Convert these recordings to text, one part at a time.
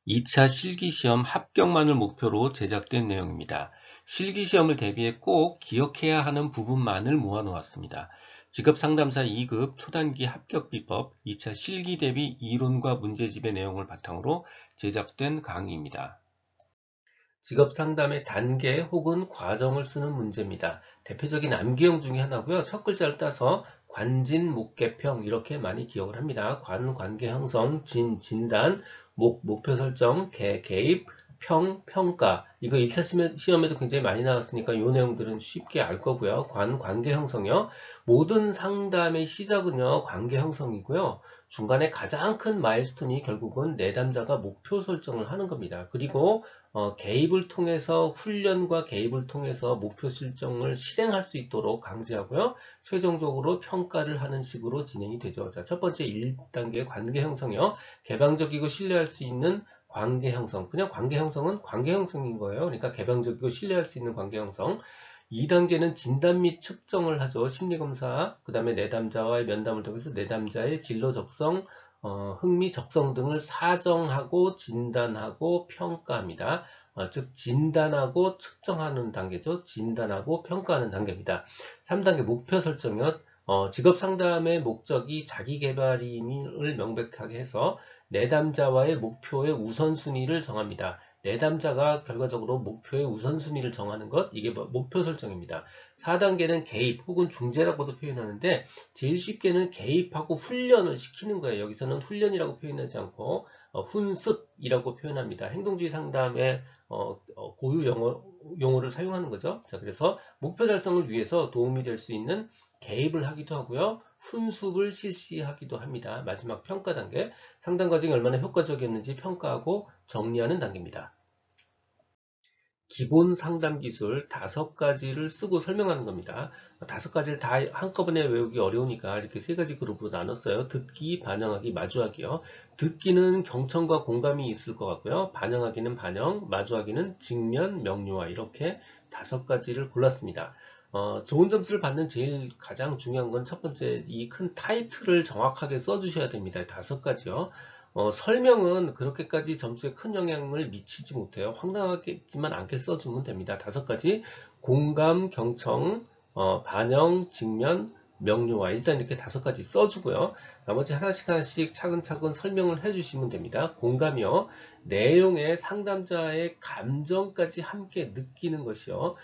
2차 실기시험 합격만을 목표로 제작된 내용입니다. 실기시험을 대비해 꼭 기억해야 하는 부분만을 모아놓았습니다. 직업상담사 2급 초단기 합격비법 2차 실기 대비 이론과 문제집의 내용을 바탕으로 제작된 강의입니다. 직업상담의 단계 혹은 과정을 쓰는 문제입니다. 대표적인 암기형 중에 하나고요. 첫 글자를 따서 관진, 목계평 이렇게 많이 기억을 합니다. 관, 관계 형성, 진, 진단, 목, 목표 설정, 개, 개입, 평, 평가. 이거 1차 시험에도 굉장히 많이 나왔으니까 이 내용들은 쉽게 알 거고요. 관, 관계 형성이요. 모든 상담의 시작은요. 관계 형성이고요. 중간에 가장 큰 마일스톤이 결국은 내담자가 목표 설정을 하는 겁니다. 그리고 개입을 통해서 훈련과 개입을 통해서 목표 실정을 실행할 수 있도록 강제하고요. 최종적으로 평가를 하는 식으로 진행이 되죠. 자, 첫 번째 1단계 관계 형성이요. 개방적이고 신뢰할 수 있는 관계 형성. 그냥 관계 형성은 관계 형성인 거예요. 그러니까 개방적이고 신뢰할 수 있는 관계 형성. 2단계는 진단 및 측정을 하죠. 심리검사, 그 다음에 내담자와의 면담을 통해서 내담자의 진로 적성, 흥미, 적성 등을 사정하고 진단하고 평가합니다. 즉 진단하고 측정하는 단계죠. 진단하고 평가하는 단계입니다. 3단계 목표 설정은 직업상담의 목적이 자기계발임을 명백하게 해서 내담자와의 목표의 우선순위를 정합니다. 내담자가 결과적으로 목표의 우선순위를 정하는 것, 이게 목표 설정입니다. 4단계는 개입 혹은 중재라고도 표현하는데 제일 쉽게는 개입하고 훈련을 시키는 거예요. 여기서는 훈련이라고 표현하지 않고 훈습이라고 표현합니다. 행동주의 상담의 고유 용어를 사용하는 거죠. 자, 그래서 목표 달성을 위해서 도움이 될 수 있는 개입을 하기도 하고요. 훈습을 실시하기도 합니다. 마지막 평가 단계, 상담 과정이 얼마나 효과적이었는지 평가하고 정리하는 단계입니다. 기본 상담 기술 5가지를 쓰고 설명하는 겁니다. 5가지를 다 한꺼번에 외우기 어려우니까 이렇게 3가지 그룹으로 나눴어요. 듣기, 반영하기, 마주하기요. 듣기는 경청과 공감이 있을 것 같고요. 반영하기는 반영, 마주하기는 직면, 명료화 이렇게 5가지를 골랐습니다. 좋은 점수를 받는 제일 가장 중요한 건 첫 번째 이 큰 타이틀을 정확하게 써주셔야 됩니다. 5가지요. 설명은 그렇게까지 점수에 큰 영향을 미치지 못해요. 황당하겠지만 않게 써주면 됩니다. 5가지 공감, 경청, 반영, 직면, 명료화 일단 이렇게 5가지 써주고요. 나머지 하나씩 차근차근 설명을 해주시면 됩니다. 공감이요. 내용의 상담자의 감정까지 함께 느끼는 것이요.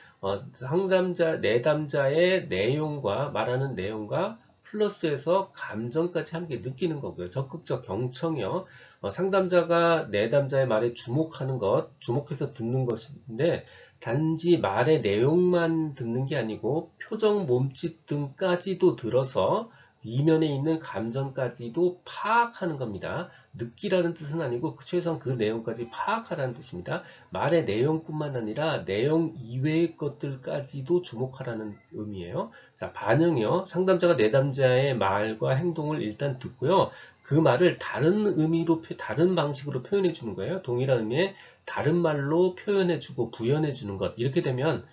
내담자의 내용과 말하는 내용과 플러스해서 감정까지 함께 느끼는 거고요. 적극적 경청이요. 상담자가 내담자의 말에 주목하는 것, 주목해서 듣는 것인데 단지 말의 내용만 듣는 게 아니고 표정, 몸짓 등까지도 들어서 이면에 있는 감정까지도 파악하는 겁니다. 느끼라는 뜻은 아니고 최소한 그 내용까지 파악하라는 뜻입니다. 말의 내용뿐만 아니라 내용 이외의 것들까지도 주목하라는 의미예요. 자, 반응이요. 상담자가 내담자의 말과 행동을 일단 듣고요. 그 말을 다른 의미로, 다른 방식으로 표현해 주는 거예요. 동일한 의미의 다른 말로 표현해 주고 부연해 주는 것. 이렇게 되면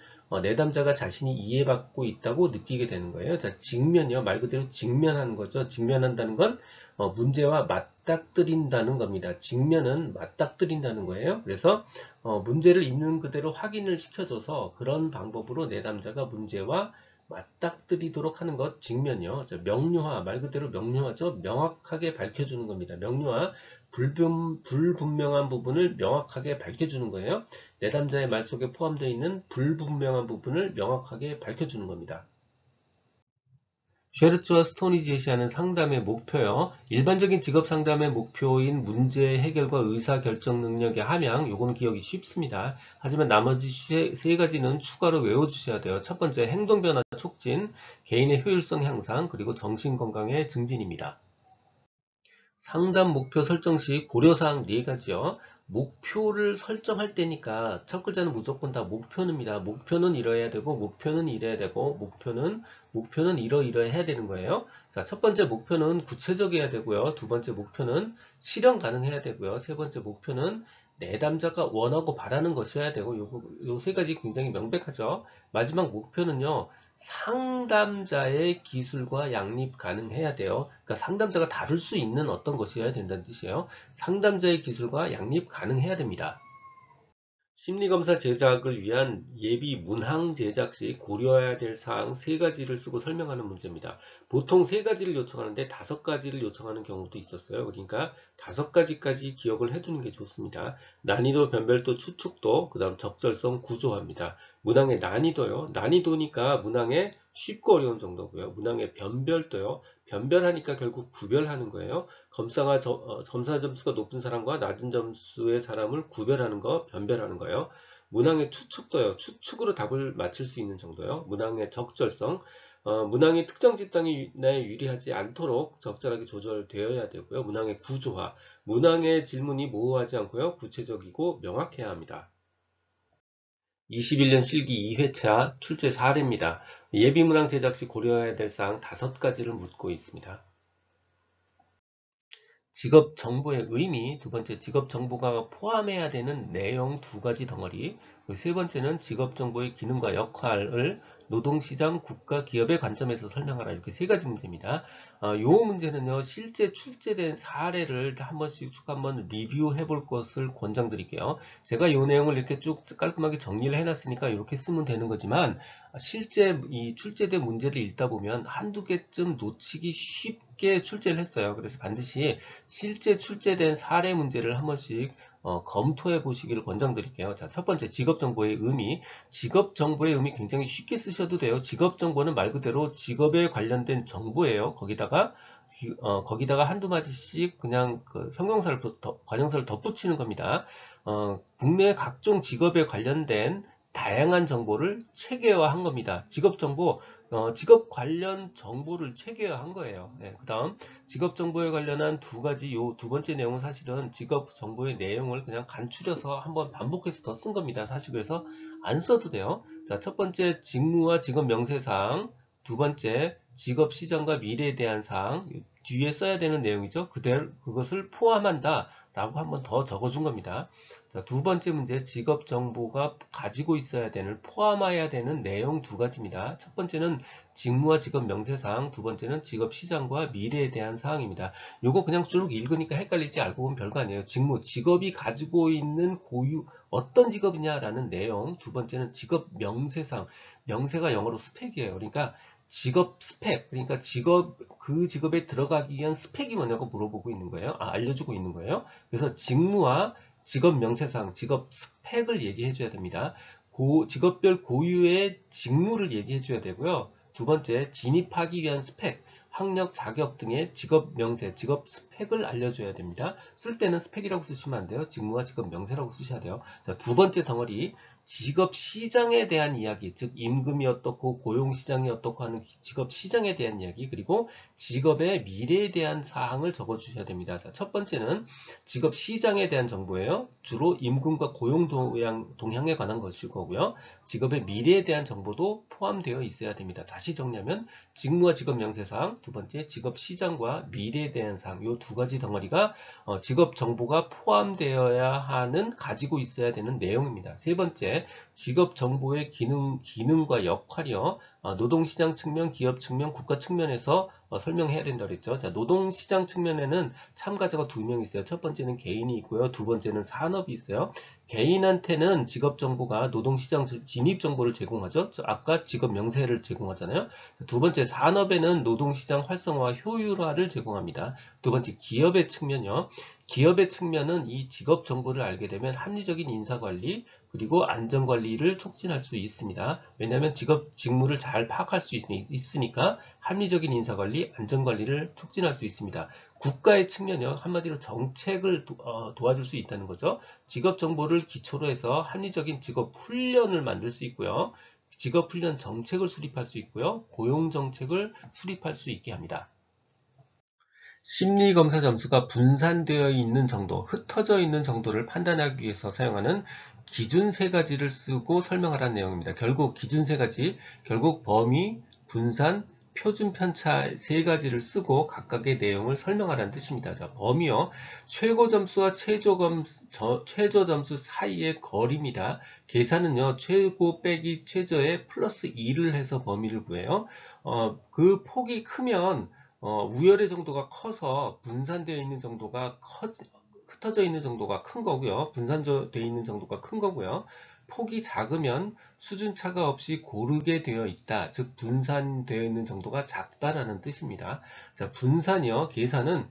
내담자가 자신이 이해받고 있다고 느끼게 되는 거예요. 자, 직면이요. 말 그대로 직면하는 거죠. 직면한다는 건 문제와 맞닥뜨린다는 겁니다. 직면은 맞닥뜨린다는 거예요. 그래서 문제를 있는 그대로 확인을 시켜줘서 그런 방법으로 내담자가 문제와 맞닥뜨리도록 하는 것, 직면이요. 명료화, 말 그대로 명료하죠. 명확하게 밝혀주는 겁니다. 명료화, 불분명한 부분을 명확하게 밝혀주는 거예요. 내담자의 말 속에 포함되어 있는 불분명한 부분을 명확하게 밝혀주는 겁니다. 쉐르츠와 스톤이 제시하는 상담의 목표요. 일반적인 직업 상담의 목표인 문제 해결과 의사결정 능력의 함양, 요거는 기억이 쉽습니다. 하지만 나머지 세 가지는 추가로 외워주셔야 돼요. 첫 번째, 행동변화 촉진, 개인의 효율성 향상, 그리고 정신건강의 증진입니다. 상담 목표 설정 시 고려사항 4가지요. 목표를 설정할 때니까 첫 글자는 무조건 다 목표입니다. 목표는 이뤄야 되고 목표는 이래야 되고 목표는 이러해야 되는 거예요. 자, 첫 번째 목표는 구체적이어야 되고요. 두 번째 목표는 실현 가능해야 되고요. 세 번째 목표는 내담자가 원하고 바라는 것이어야 되고 요 3가지 굉장히 명백하죠. 마지막 목표는요. 상담자의 기술과 양립 가능해야 돼요. 그러니까 상담자가 다룰 수 있는 어떤 것이어야 된다는 뜻이에요. 상담자의 기술과 양립 가능해야 됩니다. 심리검사 제작을 위한 예비 문항 제작 시 고려해야 될 사항 세 가지를 쓰고 설명하는 문제입니다. 보통 세 가지를 요청하는데 다섯 가지를 요청하는 경우도 있었어요. 그러니까 다섯 가지까지 기억을 해두는 게 좋습니다. 난이도, 변별도, 추측도, 그 다음 적절성, 구조화입니다. 문항의 난이도요. 난이도니까 문항의 쉽고 어려운 정도고요. 문항의 변별도요. 변별하니까 결국 구별하는 거예요. 점사 점수가 높은 사람과 낮은 점수의 사람을 구별하는 거, 변별하는 거예요. 문항의 추측도요. 추측으로 답을 맞출 수 있는 정도요. 문항의 적절성, 문항이 특정 집단에 유리하지 않도록 적절하게 조절되어야 되고요. 문항의 구조화, 문항의 질문이 모호하지 않고요. 구체적이고 명확해야 합니다. 21년 실기 2회차 출제 사례입니다. 예비문항 제작 시 고려해야 될 사항 5가지를 묻고 있습니다. 직업 정보의 의미, 두 번째 직업 정보가 포함해야 되는 내용 2가지 덩어리, 세 번째는 직업 정보의 기능과 역할을 노동시장, 국가, 기업의 관점에서 설명하라. 이렇게 3가지 문제입니다. 요 문제는요, 실제 출제된 사례를 한 번씩 쭉 한번 리뷰해 볼 것을 권장드릴게요. 제가 요 내용을 이렇게 쭉 깔끔하게 정리를 해놨으니까 이렇게 쓰면 되는 거지만, 실제 이 출제된 문제를 읽다 보면 한두 개쯤 놓치기 쉽게 출제를 했어요. 그래서 반드시 실제 출제된 사례 문제를 한 번씩 검토해 보시기를 권장드릴게요. 자, 첫 번째 직업정보의 의미. 직업정보의 의미 굉장히 쉽게 쓰셔도 돼요. 직업정보는 말 그대로 직업에 관련된 정보예요. 거기다가 한두 마디씩 그냥 그 형용사를, 관형사를 덧붙이는 겁니다. 국내 각종 직업에 관련된 다양한 정보를 체계화한 겁니다. 직업정보, 직업 관련 정보를 체계화한 거예요. 네, 그 다음 직업 정보에 관련한 2가지, 요 2번째 내용은 사실은 직업 정보의 내용을 그냥 간추려서 한번 반복해서 더 쓴 겁니다. 사실 그래서 안 써도 돼요. 자, 첫 번째 직무와 직업 명세사항, 두 번째 직업 시장과 미래에 대한 사항, 뒤에 써야 되는 내용이죠. 그것을 포함한다 라고 한번 더 적어준 겁니다. 자, 두 번째 문제 직업 정보가 가지고 있어야 되는, 포함해야 되는 내용 2가지입니다. 첫 번째는 직무와 직업 명세사항, 두 번째는 직업 시장과 미래에 대한 사항입니다. 요거 그냥 쭉 읽으니까 헷갈리지, 알고 보면 별거 아니에요. 직무, 직업이 가지고 있는 고유, 어떤 직업이냐라는 내용. 두 번째는 직업 명세사항, 명세가 영어로 스펙이에요. 그러니까 직업 스펙, 그러니까 그 직업에 들어가기 위한 스펙이 뭐냐고 물어보고 있는 거예요. 알려주고 있는 거예요. 그래서 직무와 직업 명세사항, 직업 스펙을 얘기해 줘야 됩니다. 직업별 고유의 직무를 얘기해 줘야 되고요. 두 번째, 진입하기 위한 스펙, 학력, 자격 등의 직업 명세, 직업 스펙을 알려줘야 됩니다. 쓸 때는 스펙이라고 쓰시면 안 돼요. 직무와 직업 명세라고 쓰셔야 돼요. 자, 두 번째 덩어리, 직업 시장에 대한 이야기, 즉 임금이 어떻고 고용 시장이 어떻고 하는 직업 시장에 대한 이야기, 그리고 직업의 미래에 대한 사항을 적어주셔야 됩니다. 자, 첫 번째는 직업 시장에 대한 정보예요. 주로 임금과 고용 동향에 관한 것일 거고요. 직업의 미래에 대한 정보도 포함되어 있어야 됩니다. 다시 정리하면 직무와 직업 명세사항, 두 번째 직업 시장과 미래에 대한 사항, 이 2가지 덩어리가 직업 정보가 포함되어야 하는, 가지고 있어야 되는 내용입니다. 세 번째, 직업 정보의 기능과 역할이요. 노동시장 측면, 기업 측면, 국가 측면에서 설명해야 된다고 그랬죠. 자, 노동시장 측면에는 참가자가 2명 있어요. 첫 번째는 개인이 있고요. 두 번째는 산업이 있어요. 개인한테는 직업 정보가 노동시장 진입 정보를 제공하죠. 아까 직업 명세를 제공하잖아요. 두 번째, 산업에는 노동시장 활성화, 효율화를 제공합니다. 두 번째, 기업의 측면요. 기업의 측면은 이 직업 정보를 알게 되면 합리적인 인사관리, 그리고 안전관리를 촉진할 수 있습니다. 왜냐하면 직무를 잘 파악할 수 있으니까 합리적인 인사관리, 안전관리를 촉진할 수 있습니다. 국가의 측면이요. 한마디로 정책을 도와줄 수 있다는 거죠. 직업 정보를 기초로 해서 합리적인 직업 훈련을 만들 수 있고요. 직업 훈련 정책을 수립할 수 있고요. 고용 정책을 수립할 수 있게 합니다. 심리검사 점수가 분산되어 있는 정도, 흩어져 있는 정도를 판단하기 위해서 사용하는 기준 3가지를 쓰고 설명하라는 내용입니다. 결국 기준 3가지, 결국 범위, 분산, 표준 편차 세 가지를 쓰고 각각의 내용을 설명하라는 뜻입니다. 자, 범위요. 최고 점수와 최저 점수 사이의 거리입니다. 계산은요. 최고 빼기 최저에 플러스 2를 해서 범위를 구해요. 그 폭이 크면 우열의 정도가 커서 분산되어 있는 정도가 흩어져 있는 정도가 큰 거고요. 분산되어 있는 정도가 큰 거고요. 폭이 작으면 수준차가 없이 고르게 되어 있다. 즉 분산되어 있는 정도가 작다라는 뜻입니다. 자, 분산이요. 계산은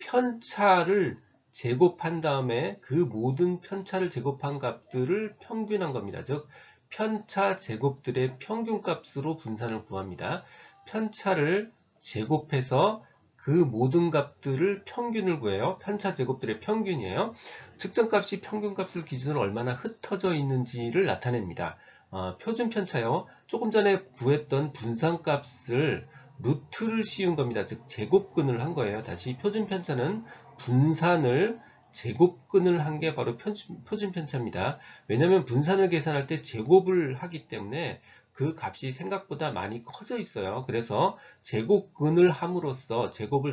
편차를 제곱한 다음에 그 모든 편차를 제곱한 값들을 평균한 겁니다. 즉 편차 제곱들의 평균값으로 분산을 구합니다. 편차를 제곱해서 그 모든 값들을 평균을 구해요. 편차 제곱들의 평균이에요. 측정값이 평균값을 기준으로 얼마나 흩어져 있는지를 나타냅니다. 표준 편차요. 조금 전에 구했던 분산값을 루트를 씌운 겁니다. 즉 제곱근을 한 거예요. 다시 표준 편차는 분산을 제곱근을 한 게 바로 표준 편차입니다. 왜냐하면 분산을 계산할 때 제곱을 하기 때문에 그 값이 생각보다 많이 커져 있어요. 그래서 제곱근을 함으로써 제곱근을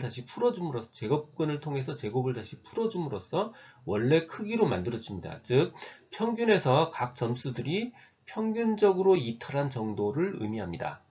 통해서 제곱을 다시 풀어줌으로써 원래 크기로 만들어집니다. 즉 평균에서 각 점수들이 평균적으로 이탈한 정도를 의미합니다.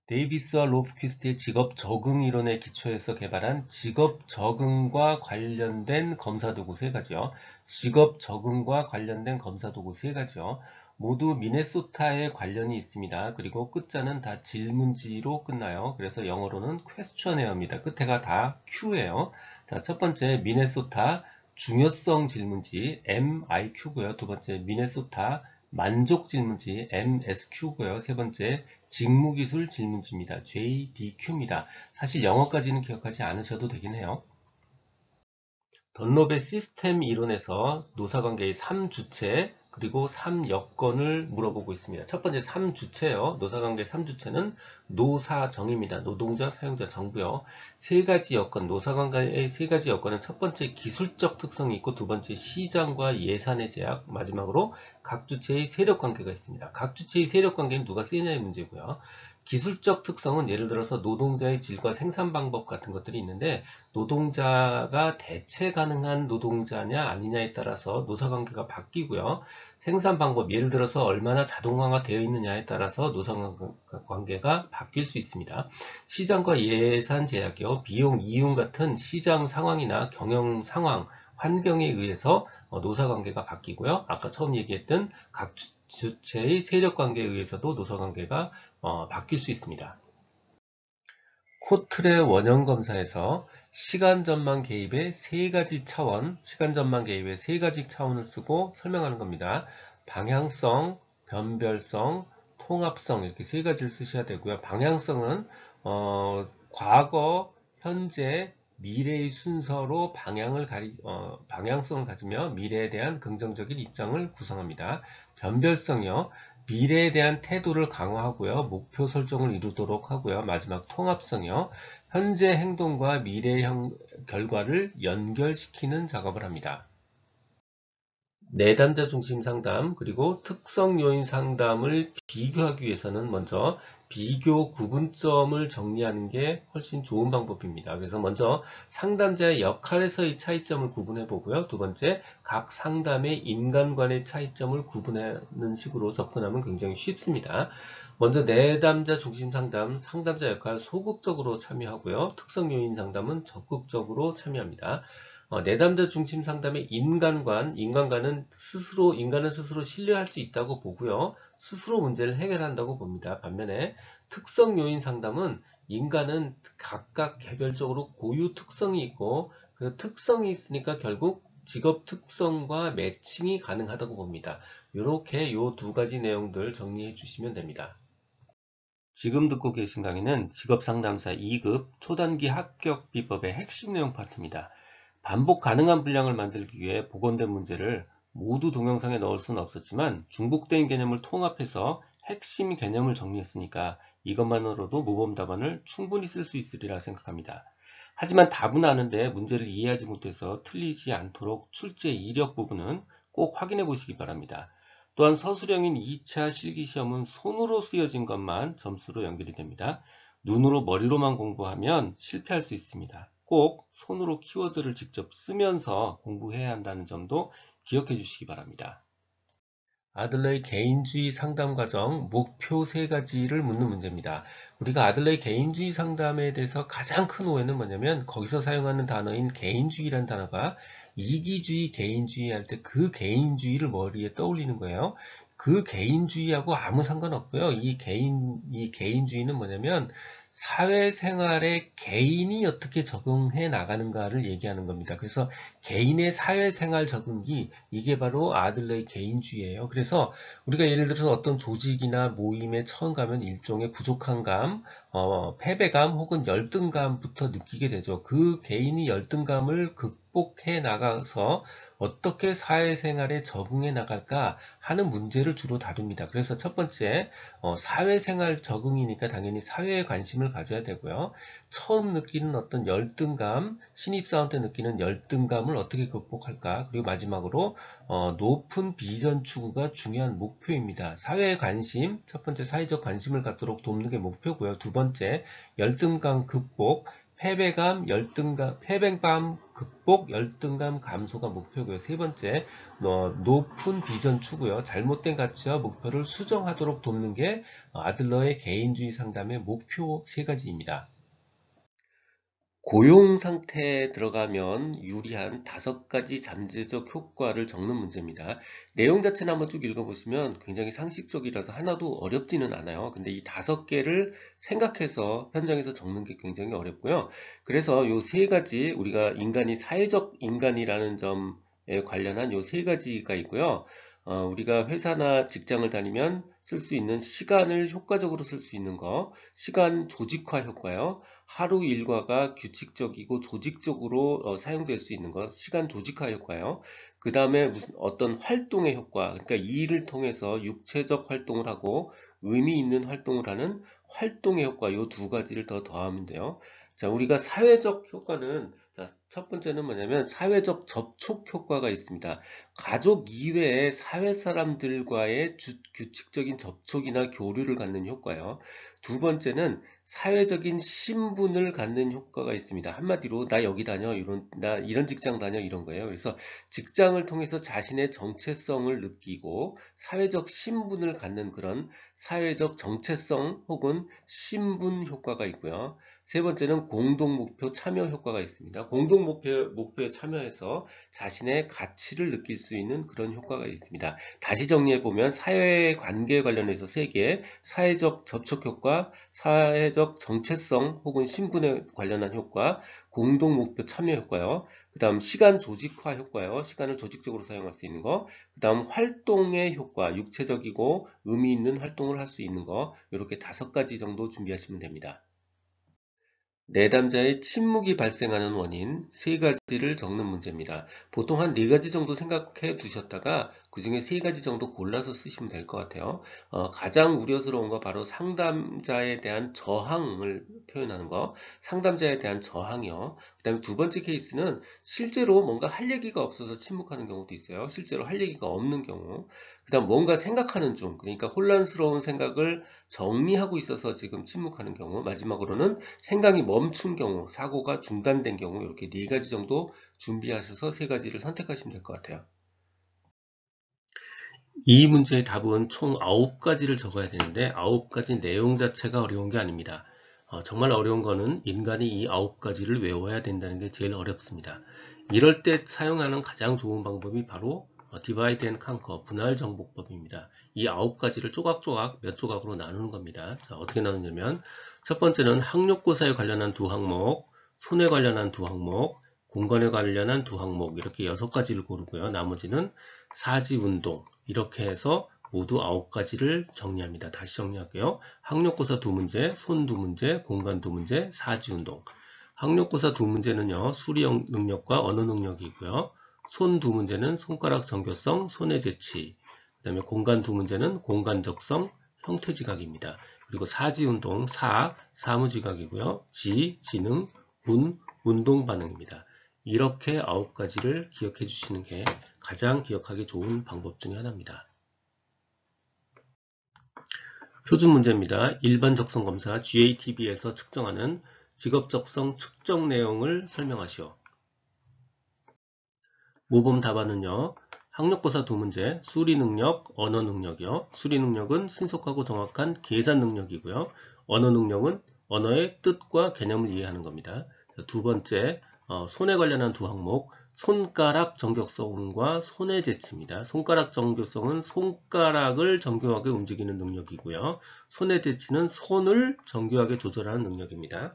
데이비스와 로프퀴스트의 직업 적응 이론에 기초해서 개발한 직업 적응과 관련된 검사 도구 세 가지요. 직업 적응과 관련된 검사 도구 세 가지요. 모두 미네소타에 관련이 있습니다. 그리고 끝자는 다 질문지로 끝나요. 그래서 영어로는 questionnaire입니다. 끝에가 다 Q예요. 자, 첫 번째 미네소타 중요성 질문지 MIQ고요. 두 번째 미네소타 만족 질문지 MSQ고요. 세 번째 직무기술 질문지입니다. JDQ입니다. 사실 영어까지는 기억하지 않으셔도 되긴 해요. 던롭의 시스템 이론에서 노사관계의 3주체 그리고 3여건을 물어보고 있습니다. 첫 번째 3주체요. 노사관계 3주체는 노사정입니다. 노동자, 사용자, 정부요. 세 가지 여건, 노사관계의 세 가지 여건은 첫 번째 기술적 특성이 있고 두 번째 시장과 예산의 제약, 마지막으로 각 주체의 세력관계가 있습니다. 각 주체의 세력관계는 누가 쓰느냐의 문제고요. 기술적 특성은 예를 들어서 노동자의 질과 생산 방법 같은 것들이 있는데 노동자가 대체 가능한 노동자냐 아니냐에 따라서 노사관계가 바뀌고요. 생산 방법, 예를 들어서 얼마나 자동화가 되어 있느냐에 따라서 노사관계가 바뀔 수 있습니다. 시장과 예산 제약이요. 비용, 이윤 같은 시장 상황이나 경영 상황, 환경에 의해서 노사관계가 바뀌고요. 아까 처음 얘기했던 각 주체의 세력관계에 의해서도 노사관계가 바뀔 수 있습니다. 코틀의 원형 검사에서 시간 전망 개입의 세 가지 차원을 쓰고 설명하는 겁니다. 방향성, 변별성, 통합성 이렇게 세 가지를 쓰셔야 되고요. 방향성은 과거, 현재, 미래의 순서로 방향성을 가지며 미래에 대한 긍정적인 입장을 구성합니다. 변별성이요. 미래에 대한 태도를 강화하고요. 목표 설정을 이루도록 하고요. 마지막 통합성이요. 현재 행동과 미래 결과를 연결시키는 작업을 합니다. 내담자 중심 상담 그리고 특성 요인 상담을 비교하기 위해서는 먼저 비교 구분점을 정리하는 게 훨씬 좋은 방법입니다. 그래서 먼저 상담자의 역할에서의 차이점을 구분해 보고요. 두 번째, 각 상담의 인간관의 차이점을 구분하는 식으로 접근하면 굉장히 쉽습니다. 먼저 내담자 중심 상담, 상담자 역할 소극적으로 참여하고요. 특성 요인 상담은 적극적으로 참여합니다. 내담자 중심 상담의 인간관은 인간은 스스로 신뢰할 수 있다고 보고요. 스스로 문제를 해결한다고 봅니다. 반면에 특성 요인 상담은 인간은 각각 개별적으로 고유 특성이 있고 그 특성이 있으니까 결국 직업 특성과 매칭이 가능하다고 봅니다. 이렇게 요 두 가지 내용들 정리해 주시면 됩니다. 지금 듣고 계신 강의는 직업상담사 2급 초단기 합격 비법의 핵심 내용 파트입니다. 반복 가능한 분량을 만들기 위해 복원된 문제를 모두 동영상에 넣을 수는 없었지만 중복된 개념을 통합해서 핵심 개념을 정리했으니까 이것만으로도 모범 답안을 충분히 쓸 수 있으리라 생각합니다. 하지만 답은 아는데 문제를 이해하지 못해서 틀리지 않도록 출제 이력 부분은 꼭 확인해 보시기 바랍니다. 또한 서술형인 2차 실기시험은 손으로 쓰여진 것만 점수로 연결이 됩니다. 눈으로 머리로만 공부하면 실패할 수 있습니다. 꼭 손으로 키워드를 직접 쓰면서 공부해야 한다는 점도 기억해 주시기 바랍니다. 아들러의 개인주의 상담 과정 목표 3가지를 묻는 문제입니다. 우리가 아들러의 개인주의 상담에 대해서 가장 큰 오해는 뭐냐면 거기서 사용하는 단어인 개인주의라는 단어가 이기주의, 개인주의 할 때 그 개인주의를 머리에 떠올리는 거예요. 그 개인주의하고 아무 상관없고요. 이 개인주의는 뭐냐면 사회생활에 개인이 어떻게 적응해 나가는가를 얘기하는 겁니다. 그래서 개인의 사회생활 적응기, 이게 바로 아들러의 개인주의예요. 그래서 우리가 예를 들어서 어떤 조직이나 모임에 처음 가면 일종의 부족한 감, 패배감 혹은 열등감부터 느끼게 되죠. 그 개인이 열등감을 극복해 나가서 어떻게 사회생활에 적응해 나갈까 하는 문제를 주로 다룹니다. 그래서 첫 번째, 사회생활 적응이니까 당연히 사회에 관심을 가져야 되고요. 처음 느끼는 어떤 열등감, 신입사원 때 느끼는 열등감을 어떻게 극복할까? 그리고 마지막으로 높은 비전 추구가 중요한 목표입니다. 사회에 관심, 첫 번째 사회적 관심을 갖도록 돕는 게 목표고요. 두 번째, 열등감 극복, 패배감 극복, 열등감 감소가 목표고요. 세 번째, 높은 비전 추구요. 잘못된 가치와 목표를 수정하도록 돕는 게 아들러의 개인주의 상담의 목표 3가지입니다. 고용 상태에 들어가면 유리한 5가지 잠재적 효과를 적는 문제입니다. 내용 자체는 한번 쭉 읽어보시면 굉장히 상식적이라서 하나도 어렵지는 않아요. 근데 이 5개를 생각해서 현장에서 적는 게 굉장히 어렵고요. 그래서 요 3가지 우리가 인간이 사회적 인간이라는 점에 관련한 요 3가지가 있고요. 우리가 회사나 직장을 다니면 쓸 수 있는 시간을 효과적으로 쓸 수 있는 거, 시간 조직화 효과요. 하루 일과가 규칙적이고 조직적으로 사용될 수 있는 것, 시간 조직화 효과요. 그 다음에 무슨 어떤 활동의 효과, 그러니까 이 일을 통해서 육체적 활동을 하고 의미 있는 활동을 하는 활동의 효과, 이 2가지를 더 더하면 돼요. 자, 우리가 사회적 효과는 자, 첫 번째는 뭐냐면 사회적 접촉 효과가 있습니다. 가족 이외의 사회 사람들과의 규칙적인 접촉이나 교류를 갖는 효과요. 두 번째는 사회적인 신분을 갖는 효과가 있습니다. 한마디로 나 여기 다녀, 나 이런 직장 다녀 이런 거예요. 그래서 직장을 통해서 자신의 정체성을 느끼고 사회적 신분을 갖는 그런 사회적 정체성 혹은 신분 효과가 있고요. 세 번째는 공동 목표 참여 효과가 있습니다. 공동 목표에 참여해서 자신의 가치를 느낄 수 있는 그런 효과가 있습니다. 다시 정리해 보면 사회 관계에 관련해서 3개, 사회적 접촉 효과, 사회적 정체성 혹은 신분에 관련한 효과, 공동 목표 참여 효과요. 그 다음 시간 조직화 효과요. 시간을 조직적으로 사용할 수 있는 거. 그 다음 활동의 효과, 육체적이고 의미 있는 활동을 할 수 있는 거. 이렇게 5가지 정도 준비하시면 됩니다. 내담자의 침묵이 발생하는 원인 3가지를 적는 문제입니다. 보통 한 4가지 정도 생각해 두셨다가 그 중에 3가지 정도 골라서 쓰시면 될 것 같아요. 가장 우려스러운 거 바로 상담자에 대한 저항을 표현하는 거, 상담자에 대한 저항이요. 그 다음에 2번째 케이스는 실제로 뭔가 할 얘기가 없어서 침묵하는 경우도 있어요. 실제로 할 얘기가 없는 경우. 그 다음 뭔가 생각하는 중, 그러니까 혼란스러운 생각을 정리하고 있어서 지금 침묵하는 경우. 마지막으로는 생각이 멈춘 경우, 사고가 중단된 경우 이렇게 4가지 정도 준비하셔서 3가지를 선택하시면 될 것 같아요. 이 문제의 답은 총 9가지를 적어야 되는데 9가지 내용 자체가 어려운 게 아닙니다. 정말 어려운 거는 인간이 이 9가지를 외워야 된다는 게 제일 어렵습니다. 이럴 때 사용하는 가장 좋은 방법이 바로 divide and conquer, 분할 정복법입니다. 이 9가지를 조각조각 몇 조각으로 나누는 겁니다. 자, 어떻게 나누냐면 첫 번째는 학력고사에 관련한 2항목, 손에 관련한 2항목, 공간에 관련한 2항목 이렇게 6가지를 고르고요. 나머지는 사지운동 이렇게 해서 모두 9가지를 정리합니다. 다시 정리할게요. 학력고사 2문제, 손 2문제, 공간 2문제, 사지운동. 학력고사 2문제는요. 수리 능력과 언어 능력이 있고요. 손 2문제는 손가락 정교성, 손의 재치. 그 다음에 공간 2문제는 공간적성, 형태지각입니다. 그리고 사지운동, 사무지각이고요. 지능, 운동 반응입니다. 이렇게 9가지를 기억해 주시는 게 가장 기억하기 좋은 방법 중에 하나입니다. 표준 문제입니다. 일반 적성 검사 GATB에서 측정하는 직업 적성 측정 내용을 설명하시오. 모범 답안은요. 학력고사 2문제, 수리 능력, 언어 능력이요. 수리 능력은 신속하고 정확한 계산 능력이고요. 언어 능력은 언어의 뜻과 개념을 이해하는 겁니다. 두 번째, 손에 관련한 두 항목, 손가락 정교성과 손의 재치입니다. 손가락 정교성은 손가락을 정교하게 움직이는 능력이고요. 손의 재치는 손을 정교하게 조절하는 능력입니다.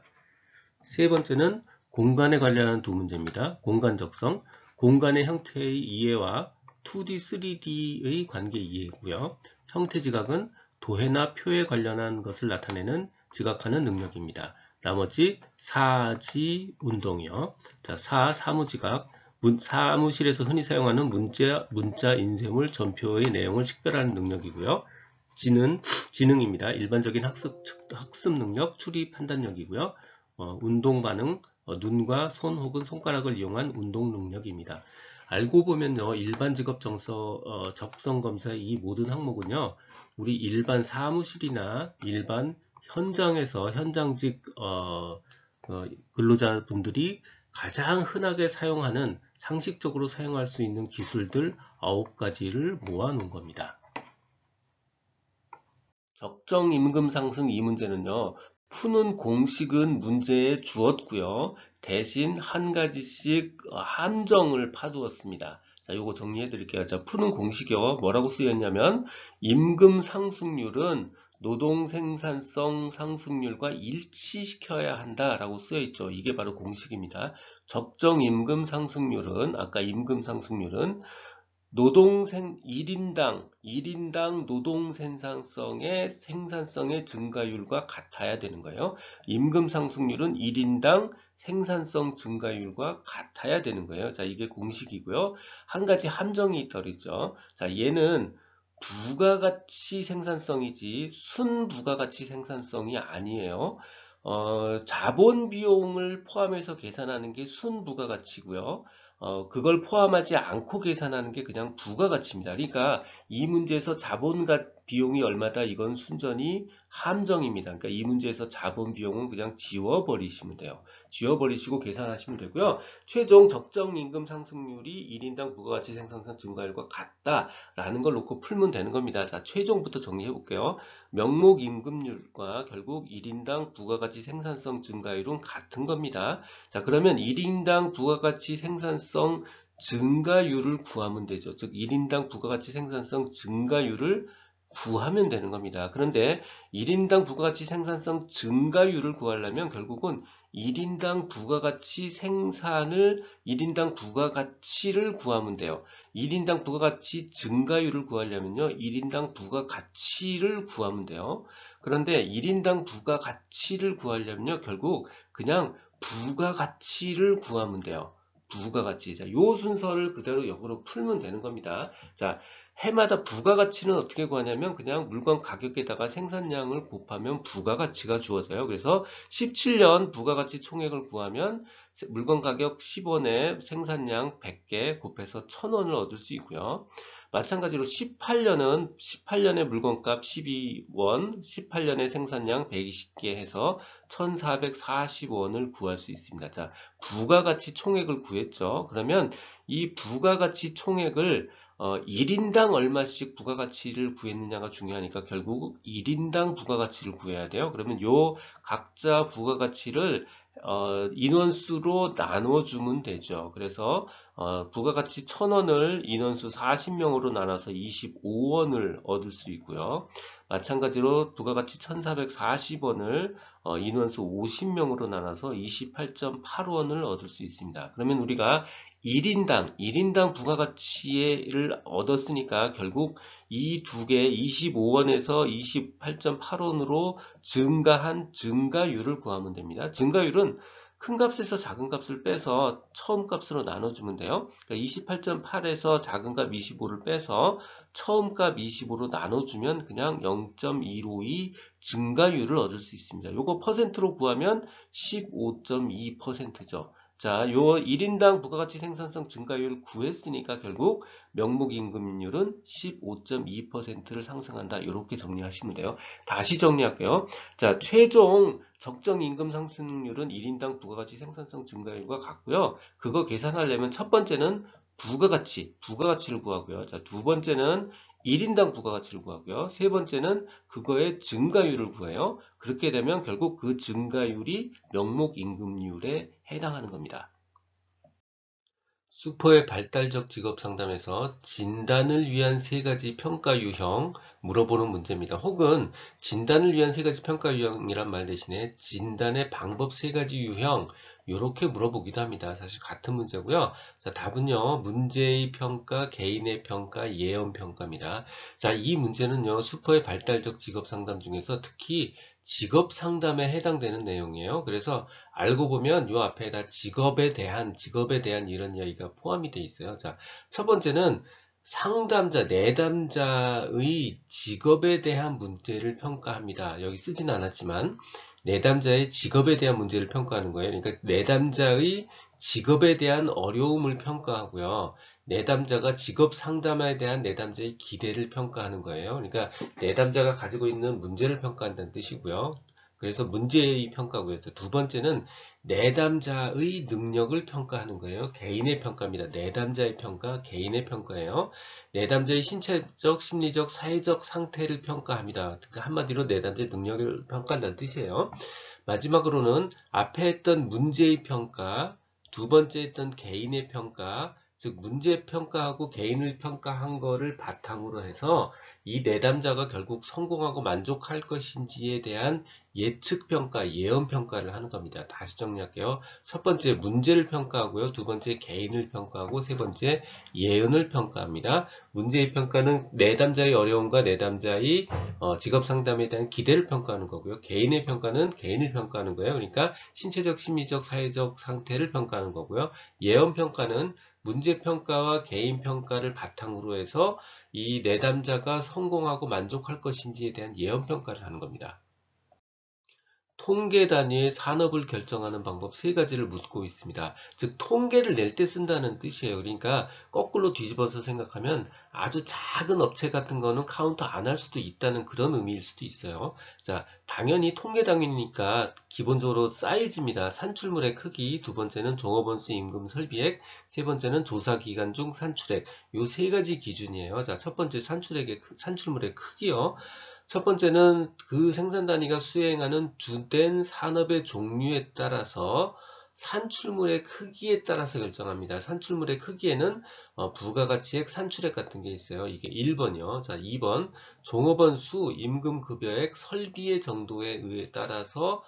세 번째는 공간에 관련한 두 문제입니다. 공간 적성, 공간의 형태의 이해와 2D, 3D의 관계 이해고요. 형태 지각은 도해나 표에 관련한 것을 나타내는 지각하는 능력입니다. 나머지 사지 운동이요. 자, 사무지각, 사무실에서 흔히 사용하는 문자 인쇄물 전표의 내용을 식별하는 능력이고요. 지능입니다. 일반적인 학습 능력, 추리 판단력이고요. 운동 반응, 눈과 손 혹은 손가락을 이용한 운동 능력입니다. 알고 보면요, 일반 직업 적성 검사의 이 모든 항목은요, 우리 일반 사무실이나 일반 현장에서 현장직 근로자분들이 가장 흔하게 사용하는 상식적으로 사용할 수 있는 기술들 9가지를 모아놓은 겁니다. 적정 임금 상승 이 문제는요. 푸는 공식은 문제에 주었고요. 대신 한 가지씩 함정을 파두었습니다. 자, 요거 정리해 드릴게요. 자, 푸는 공식이요. 뭐라고 쓰였냐면 임금 상승률은 노동 생산성 상승률과 일치시켜야 한다라고 쓰여 있죠. 이게 바로 공식입니다. 적정 임금 상승률은 아까 임금 상승률은 1인당 노동 생산성의 증가율과 같아야 되는 거예요. 임금 상승률은 1인당 생산성 증가율과 같아야 되는 거예요. 자, 이게 공식이고요. 한 가지 함정이 있더랬죠. 자, 얘는 부가가치 생산성이지 순부가가치 생산성이 아니에요. 자본 비용을 포함해서 계산하는 게 순부가가치고요. 그걸 포함하지 않고 계산하는 게 그냥 부가가치입니다. 그러니까 이 문제에서 자본과 비용이 얼마다 이건 순전히 함정입니다. 그러니까 이 문제에서 자본 비용은 그냥 지워버리시면 돼요. 지워버리시고 계산하시면 되고요. 최종 적정 임금 상승률이 1인당 부가가치 생산성 증가율과 같다라는 걸 놓고 풀면 되는 겁니다. 자, 최종부터 정리해 볼게요. 명목 임금률과 결국 1인당 부가가치 생산성 증가율은 같은 겁니다. 자, 그러면 1인당 부가가치 생산성 증가율을 구하면 되죠. 즉 1인당 부가가치 생산성 증가율을 구하면 되는 겁니다. 그런데 1인당 부가가치 생산성 증가율을 구하려면 결국은 1인당 부가가치를 구하면 돼요. 1인당 부가가치 증가율을 구하려면요. 1인당 부가가치를 구하면 돼요. 그런데 1인당 부가가치를 구하려면요. 결국 그냥 부가가치를 구하면 돼요. 부가가치. 자, 요 순서를 그대로 역으로 풀면 되는 겁니다. 자, 해마다 부가가치는 어떻게 구하냐면 그냥 물건 가격에다가 생산량을 곱하면 부가가치가 주어져요. 그래서 17년 부가가치 총액을 구하면 물건 가격 10원에 생산량 100개 곱해서 1000원을 얻을 수 있고요. 마찬가지로 18년의 물건값 12원, 18년의 생산량 120개 해서 1440원을 구할 수 있습니다. 자, 부가가치 총액을 구했죠. 그러면 이 부가가치 총액을 1인당 얼마씩 부가가치를 구했느냐가 중요하니까 결국 1인당 부가가치를 구해야 돼요. 그러면 요 각자 부가가치를 인원수로 나눠주면 되죠. 그래서 부가가치 1000원을 인원수 40명으로 나눠서 25원을 얻을 수 있고요. 마찬가지로 부가가치 1440원을 인원수 50명으로 나눠서 28.8원을 얻을 수 있습니다. 그러면 우리가 1인당 부가가치를 얻었으니까 결국 이 두 개 25원에서 28.8원으로 증가한 증가율을 구하면 됩니다. 증가율은 큰 값에서 작은 값을 빼서 처음 값으로 나눠주면 돼요. 그러니까 28.8에서 작은 값 25를 빼서 처음 값 25로 나눠주면 그냥 0.152 증가율을 얻을 수 있습니다. 요거 퍼센트로 구하면 15.2%죠. 자, 요 1인당 부가가치 생산성 증가율 구했으니까 결국 명목임금률은 15.2%를 상승한다. 이렇게 정리하시면 돼요. 다시 정리할게요. 자, 최종 적정임금 상승률은 1인당 부가가치 생산성 증가율과 같고요. 그거 계산하려면 첫 번째는 부가가치를 구하고요. 자, 두 번째는 1인당 부가가치를 구하고요. 세 번째는 그거의 증가율을 구해요. 그렇게 되면 결국 그 증가율이 명목임금률에 해당하는 겁니다. 슈퍼의 발달적 직업 상담에서 진단을 위한 세 가지 평가 유형 물어보는 문제입니다. 혹은 진단을 위한 세 가지 평가 유형이란 말 대신에 진단의 방법 세 가지 유형 이렇게 물어보기도 합니다. 사실 같은 문제고요. 자, 답은요. 문제의 평가, 개인의 평가, 예언 평가입니다. 자, 이 문제는요. 슈퍼의 발달적 직업 상담 중에서 특히 직업 상담에 해당되는 내용이에요. 그래서 알고 보면 요 앞에다 직업에 대한 이런 이야기가 포함이 되어 있어요. 자, 첫 번째는 상담자, 내담자의 직업에 대한 문제를 평가합니다. 여기 쓰진 않았지만 내담자의 직업에 대한 문제를 평가하는 거예요. 그러니까 내담자의 직업에 대한 어려움을 평가하고요. 내담자가 직업 상담에 대한 내담자의 기대를 평가하는 거예요. 그러니까 내담자가 가지고 있는 문제를 평가한다는 뜻이고요. 그래서 문제의 평가고요. 두 번째는 내담자의 능력을 평가하는 거예요. 개인의 평가입니다. 내담자의 평가, 개인의 평가예요. 내담자의 신체적, 심리적, 사회적 상태를 평가합니다. 그러니까 한마디로 내담자의 능력을 평가한다는 뜻이에요. 마지막으로는 앞에 했던 문제의 평가, 두 번째 했던 개인의 평가, 즉 문제 평가하고 개인을 평가한 거를 바탕으로 해서 이 내담자가 결국 성공하고 만족할 것인지에 대한 예측 평가, 예언 평가를 하는 겁니다. 다시 정리할게요. 첫 번째 문제를 평가하고요. 두 번째 개인을 평가하고 세 번째 예언을 평가합니다. 문제의 평가는 내담자의 어려움과 내담자의 직업 상담에 대한 기대를 평가하는 거고요. 개인의 평가는 개인을 평가하는 거예요. 그러니까 신체적, 심리적, 사회적 상태를 평가하는 거고요. 예언 평가는 문제 평가와 개인 평가를 바탕으로 해서 이 내담자가 성공하고 만족할 것인지에 대한 예언 평가를 하는 겁니다. 통계 단위의 산업을 결정하는 방법 세 가지를 묻고 있습니다. 즉 통계를 낼 때 쓴다는 뜻이에요. 그러니까 거꾸로 뒤집어서 생각하면 아주 작은 업체 같은 거는 카운트 안 할 수도 있다는 그런 의미일 수도 있어요. 자, 당연히 통계 단위니까 기본적으로 사이즈입니다. 산출물의 크기, 두 번째는 종업원수 임금 설비액, 세 번째는 조사 기간 중 산출액. 요 세 가지 기준이에요. 자, 첫 번째 산출물의 크기요. 첫 번째는 그 생산 단위가 수행하는 주된 산업의 종류에 따라서 산출물의 크기에 따라서 결정합니다. 산출물의 크기에는 부가가치액, 산출액 같은 게 있어요. 이게 1번이요. 자, 2번 종업원 수, 임금급여액, 설비의 정도에 의해 따라서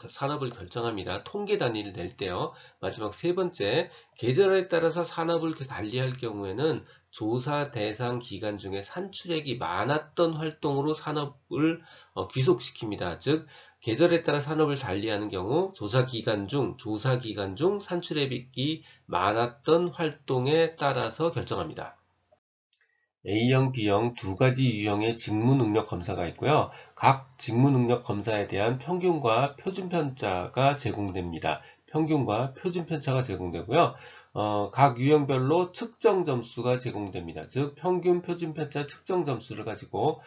산업을 결정합니다. 통계 단위를 낼 때요. 마지막 세 번째, 계절에 따라서 산업을 달리할 경우에는 조사 대상 기간 중에 산출액이 많았던 활동으로 산업을 귀속시킵니다. 즉 계절에 따라 산업을 달리하는 경우 조사 기간 중 산출액이 많았던 활동에 따라서 결정합니다. A형, B형 두 가지 유형의 직무능력 검사가 있고요. 각 직무능력 검사에 대한 평균과 표준편차가 제공됩니다. 평균과 표준편차가 제공되고요. 각 유형별로 측정 점수가 제공됩니다. 즉 평균, 표준편차 측정 점수를 가지고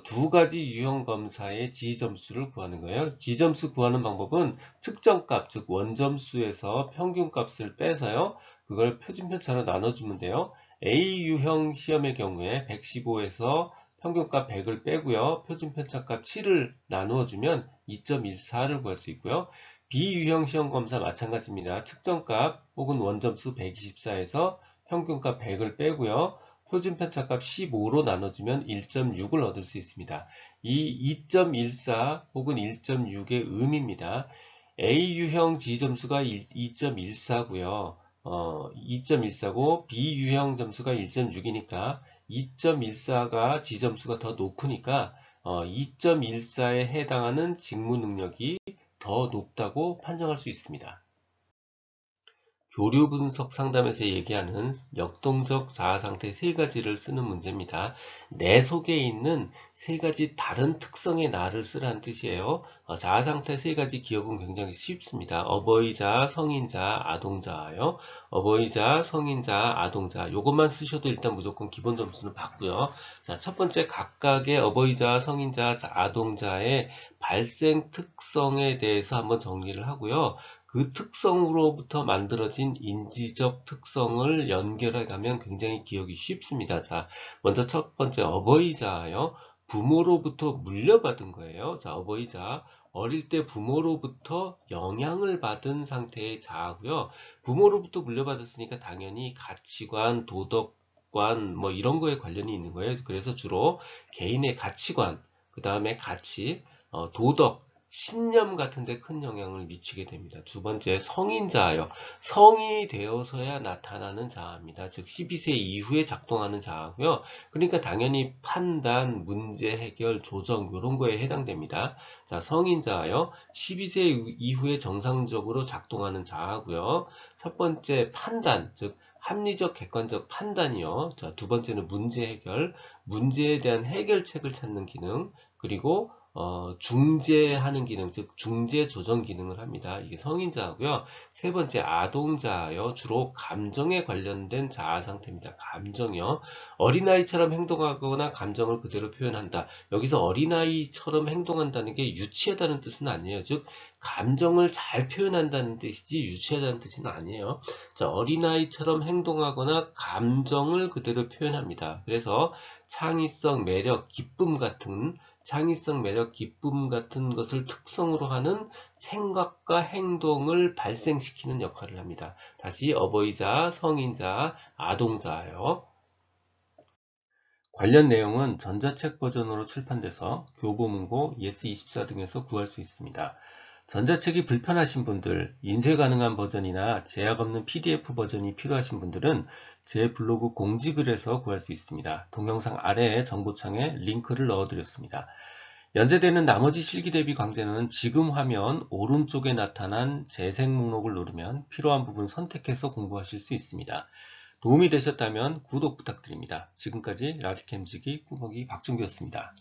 두 가지 유형 검사의 지점수를 구하는 거예요. 지점수 구하는 방법은 측정값, 즉 원점수에서 평균값을 빼서요. 그걸 표준편차로 나눠주면 돼요. A 유형 시험의 경우에 115에서 평균값 100을 빼고요. 표준편차값 7을 나누어주면 2.14를 구할 수 있고요. B 유형 시험 검사 마찬가지입니다. 측정값 혹은 원점수 124에서 평균값 100을 빼고요. 표준편차값 15로 나눠주면 1.6을 얻을 수 있습니다. 이 2.14 혹은 1.6의 의미입니다. A 유형 지점수가 2.14고요. 2.14고 B 유형 점수가 1.6이니까 2.14가 지점수가 더 높으니까 2.14에 해당하는 직무 능력이 더 높다고 판정할 수 있습니다. 교류 분석 상담에서 얘기하는 역동적 자아 상태 세 가지를 쓰는 문제입니다. 내 속에 있는 세 가지 다른 특성의 나를 쓰라는 뜻이에요. 자아 상태 세 가지 기억은 굉장히 쉽습니다. 어버이자, 성인자, 아동자요. 어버이자, 성인자, 아동자. 요것만 쓰셔도 일단 무조건 기본 점수는 받고요. 자, 첫 번째 각각의 어버이자, 성인자, 아동자의 발생 특성에 대해서 한번 정리를 하고요. 그 특성으로부터 만들어진 인지적 특성을 연결해 가면 굉장히 기억이 쉽습니다. 자, 먼저 첫 번째 어버이자요. 부모로부터 물려받은 거예요. 자, 어버이자. 어릴 때 부모로부터 영향을 받은 상태의 자아고요. 부모로부터 물려받았으니까 당연히 가치관, 도덕관 뭐 이런 거에 관련이 있는 거예요. 그래서 주로 개인의 가치관, 그 다음에 가치, 도덕, 신념 같은 데 큰 영향을 미치게 됩니다. 두 번째, 성인자예요. 성이 되어서야 나타나는 자아입니다. 즉 12세 이후에 작동하는 자아고요. 그러니까 당연히 판단, 문제 해결, 조정 이런 거에 해당됩니다. 자, 성인자예요. 12세 이후에 정상적으로 작동하는 자아고요. 첫 번째, 판단, 즉 합리적, 객관적 판단이요. 자, 두 번째는 문제 해결, 문제에 대한 해결책을 찾는 기능, 그리고 중재하는 기능, 즉 중재 조정 기능을 합니다. 이게 성인자고요. 세 번째 아동자요. 주로 감정에 관련된 자아 상태입니다. 감정이요. 어린아이처럼 행동하거나 감정을 그대로 표현한다. 여기서 어린아이처럼 행동한다는 게 유치하다는 뜻은 아니에요. 즉 감정을 잘 표현한다는 뜻이지 유치하다는 뜻은 아니에요. 자, 어린아이처럼 행동하거나 감정을 그대로 표현합니다. 그래서 창의성, 매력, 기쁨 같은 창의성, 매력, 기쁨 같은 것을 특성으로 하는 생각과 행동을 발생시키는 역할을 합니다. 다시 어버이자, 성인자, 아동자예요. 관련 내용은 전자책 버전으로 출판돼서 교보문고, 예스24 등에서 구할 수 있습니다. 전자책이 불편하신 분들, 인쇄 가능한 버전이나 제약 없는 PDF 버전이 필요하신 분들은 제 블로그 공지글에서 구할 수 있습니다. 동영상 아래에 정보창에 링크를 넣어드렸습니다. 연재되는 나머지 실기 대비 강좌는 지금 화면 오른쪽에 나타난 재생 목록을 누르면 필요한 부분 선택해서 공부하실 수 있습니다. 도움이 되셨다면 구독 부탁드립니다. 지금까지 라디캠지기 꾸벅이 박준규였습니다.